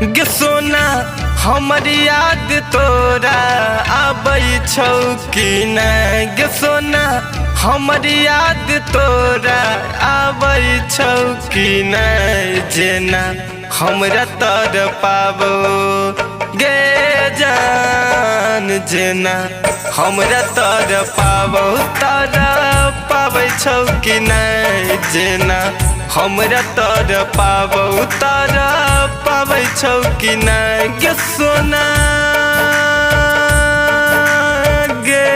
गे सोना हमर याद तोरा आबै छौ कि नै गे सोना हमर याद तोरा आबै छौ कि नै जेना हमरा तर पाबो गे जान जेना हमरा तर पाबो तर पाबै छौ कि नै जेना हमरा तर पाबो तर पाबै छौ कि नै गे सोना गे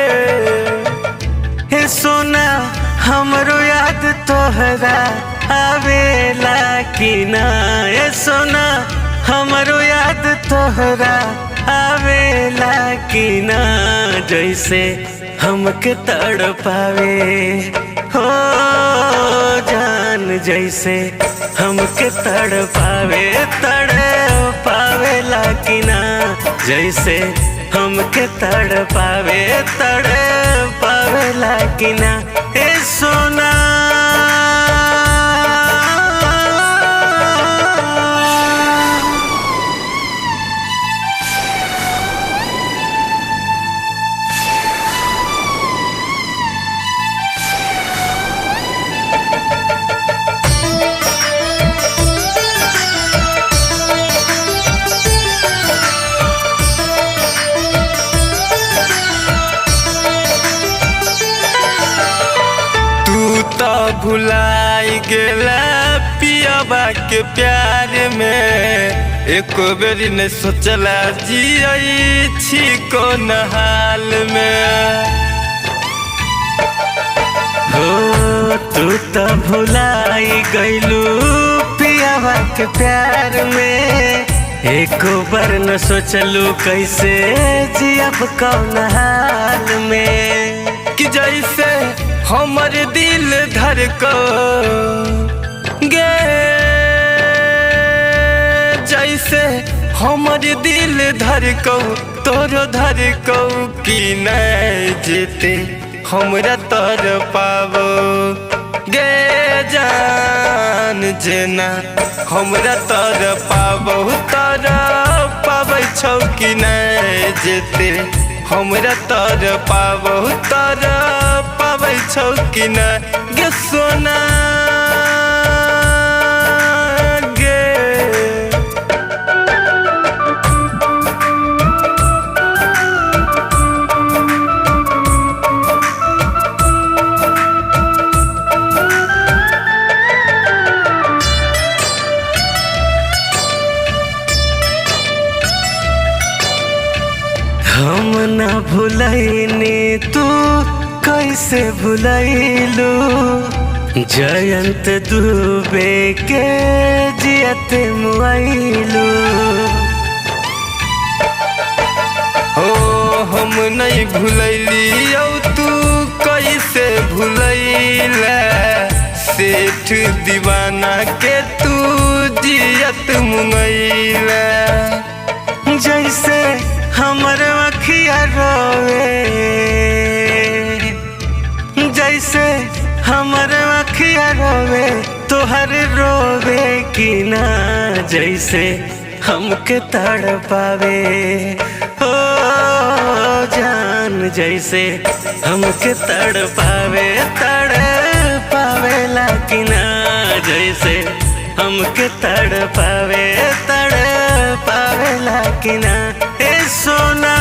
हे सोना हमरो याद तोहरा आवेला कि ना हे सोना हमरो याद तोहरा आवेला कि ना जैसे हमके तड़पावे हो जान जैसे हमके तड़पावेला कि ना जैसे हमके तड़पावेला कि ना ए सोना भुलाई गेला पियाबा के प्यार में एको बेर ने सोचला जियई छी कोन हाल में हो तू तो भुलाई गइलू पियाबा के प्यार में एको बार न सोचलू कैसे जियब कौन हाल में कि जैसे हमर दिल धड़को गे जैसे हमर दिल धड़को तोरो धड़को कि नहीं जेते हमरा तर पाबो गे जान जेना हमरा तर पाबो तर पाबै छौ कि नहीं जेते हमरा तर पाबो तर पाबै छौ कि ना गे सोना गे हम ना भुलैनी तू कैसे भुलैलू जयंत दुबे के जियत मुआइलू हो हम नहीं भुलैली तू कैसे भुलैला सेठ दीवाना के तू जियत मुंगैला जैसे हमर अखिया रोवे जैसे हमर अखिया रोवे तोहर रोवे कि ना जैसे हमके तड़पावे हो जान जैसे हमके तड़पावेला कि ना जैसे हमके तड़पावेला कि ना ए सोना।